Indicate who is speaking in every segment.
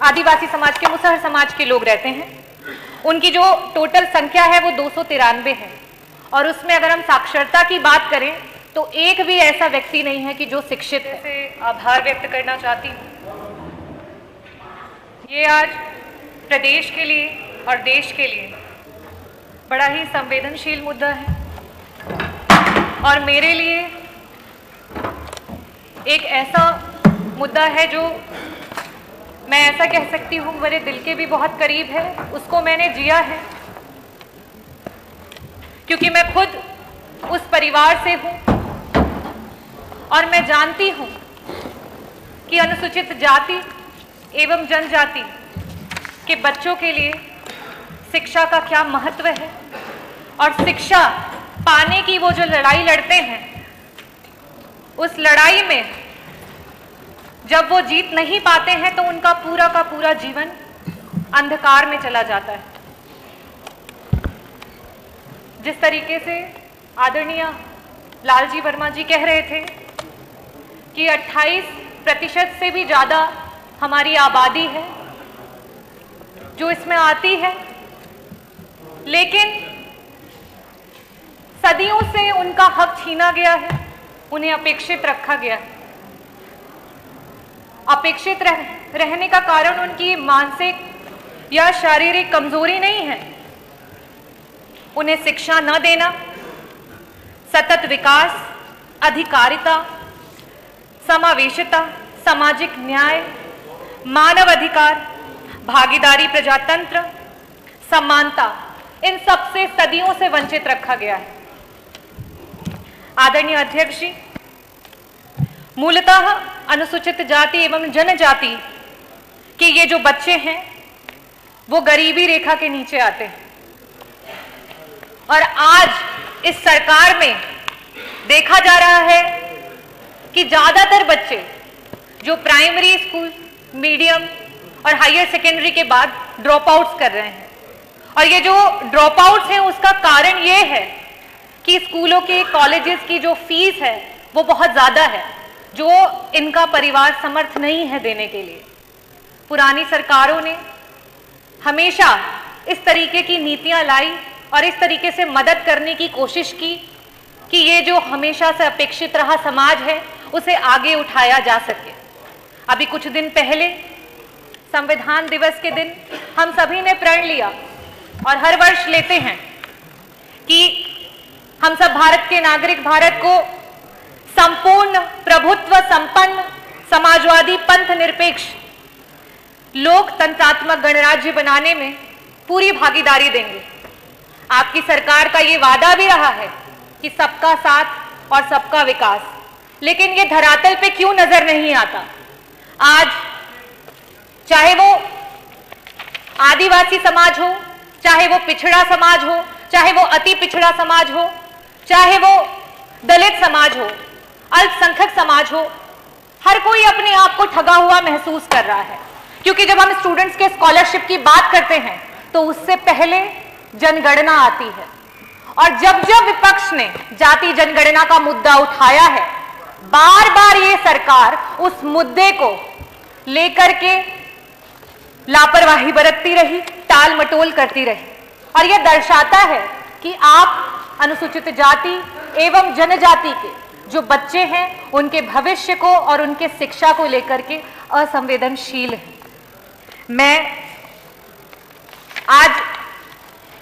Speaker 1: आदिवासी समाज के, मुसहर समाज के लोग रहते हैं। उनकी जो टोटल संख्या है वो 293 है, और उसमें अगर हम साक्षरता की बात करें तो एक भी ऐसा व्यक्ति नहीं है कि जो शिक्षित है। से आभार व्यक्त करना चाहती हूँ। ये आज प्रदेश के लिए और देश के लिए बड़ा ही संवेदनशील मुद्दा है, और मेरे लिए एक ऐसा मुद्दा है जो मैं ऐसा कह सकती हूँ मेरे दिल के भी बहुत करीब है। उसको मैंने जिया है क्योंकि मैं खुद उस परिवार से हूँ, और मैं जानती हूँ कि अनुसूचित जाति एवं जनजाति के बच्चों के लिए शिक्षा का क्या महत्व है, और शिक्षा पाने की वो जो लड़ाई लड़ते हैं, उस लड़ाई में जब वो जीत नहीं पाते हैं तो उनका पूरा का पूरा जीवन अंधकार में चला जाता है। जिस तरीके से आदरणीय लालजी वर्मा जी कह रहे थे कि 28% से भी ज़्यादा हमारी आबादी है जो इसमें आती है, लेकिन सदियों से उनका हक छीना गया है, उन्हें अपेक्षित रखा गया है। अपेक्षित रहने का कारण उनकी मानसिक या शारीरिक कमजोरी नहीं है, उन्हें शिक्षा न देना, सतत विकास, अधिकारिता, समावेशिता, सामाजिक न्याय, मानव अधिकार, भागीदारी, प्रजातंत्र, समानता, इन सब से सदियों से वंचित रखा गया है। आदरणीय अध्यक्ष जी, मूलतः अनुसूचित जाति एवं जनजाति के ये जो बच्चे हैं वो गरीबी रेखा के नीचे आते हैं, और आज इस सरकार में देखा जा रहा है कि ज्यादातर बच्चे जो प्राइमरी स्कूल, मीडियम और हायर सेकेंडरी के बाद ड्रॉप आउट्स कर रहे हैं, और ये जो ड्रॉप आउट्स हैं उसका कारण ये है कि स्कूलों के, कॉलेजेस की जो फीस है वो बहुत ज्यादा है, जो इनका परिवार समर्थ नहीं है देने के लिए। पुरानी सरकारों ने हमेशा इस तरीके की नीतियां लाई और इस तरीके से मदद करने की कोशिश की कि ये जो हमेशा से अपेक्षित रहा समाज है उसे आगे उठाया जा सके। अभी कुछ दिन पहले संविधान दिवस के दिन हम सभी ने प्रण लिया और हर वर्ष लेते हैं कि हम सब भारत के नागरिक भारत को संपूर्ण प्रभुत्व संपन्न समाजवादी पंथ निरपेक्ष लोकतंत्रात्मक गणराज्य बनाने में पूरी भागीदारी देंगे। आपकी सरकार का ये वादा भी रहा है कि सबका साथ और सबका विकास, लेकिन ये धरातल पे क्यों नजर नहीं आता? आज चाहे वो आदिवासी समाज हो, चाहे वो पिछड़ा समाज हो, चाहे वो अति पिछड़ा समाज हो, चाहे वो दलित समाज हो, अल्पसंख्यक समाज हो, हर कोई अपने आप को ठगा हुआ महसूस कर रहा है। क्योंकि जब हम स्टूडेंट्स के स्कॉलरशिप की बात करते हैं तो उससे पहले जनगणना आती है, और जब जब विपक्ष ने जाति जनगणना का मुद्दा उठाया है, बार बार ये सरकार उस मुद्दे को लेकर के लापरवाही बरतती रही, टाल मटोल करती रही, और यह दर्शाता है कि आप अनुसूचित जाति एवं जनजाति के जो बच्चे हैं उनके भविष्य को और उनके शिक्षा को लेकर के असंवेदनशील हैं। मैं आज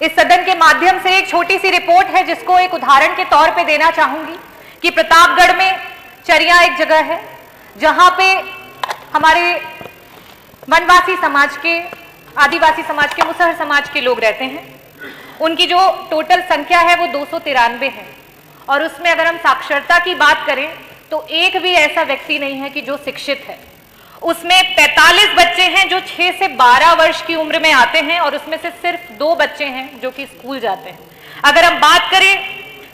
Speaker 1: इस सदन के माध्यम से एक छोटी सी रिपोर्ट है जिसको एक उदाहरण के तौर पे देना चाहूंगी कि प्रतापगढ़ में चरिया एक जगह है जहां पे हमारे वनवासी समाज के, आदिवासी समाज के, मुसहर समाज के लोग रहते हैं। उनकी जो टोटल संख्या है वो 293 है, और उसमें अगर हम साक्षरता की बात करें तो एक भी ऐसा व्यक्ति नहीं है कि जो शिक्षित है। उसमें 45 बच्चे हैं जो 6 से 12 वर्ष की उम्र में आते हैं, और उसमें से सिर्फ 2 बच्चे हैं जो कि स्कूल जाते हैं। अगर हम बात करें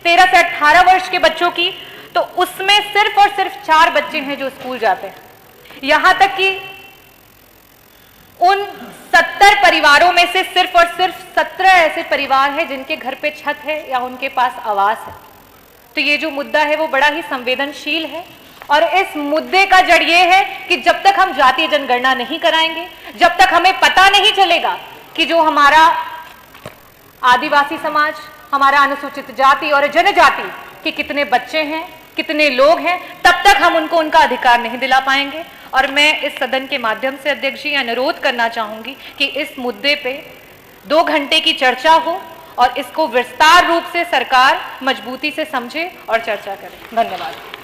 Speaker 1: 13 से 18 वर्ष के बच्चों की तो उसमें सिर्फ और सिर्फ 4 बच्चे हैं जो स्कूल जाते हैं। यहां तक कि उन 70 परिवारों में से सिर्फ और सिर्फ 17 ऐसे परिवार हैं जिनके घर पे छत है या उनके पास आवास है। तो ये जो मुद्दा है वो बड़ा ही संवेदनशील है, और इस मुद्दे का जड़ ये है कि जब तक हम जातीय जनगणना नहीं कराएंगे, जब तक हमें पता नहीं चलेगा कि जो हमारा आदिवासी समाज, हमारा अनुसूचित जाति और जनजाति के कितने बच्चे हैं, कितने लोग हैं, तब तक हम उनको उनका अधिकार नहीं दिला पाएंगे। और मैं इस सदन के माध्यम से अध्यक्ष जी अनुरोध करना चाहूंगी कि इस मुद्दे पे 2 घंटे की चर्चा हो और इसको विस्तार रूप से सरकार मजबूती से समझे और चर्चा करे। धन्यवाद।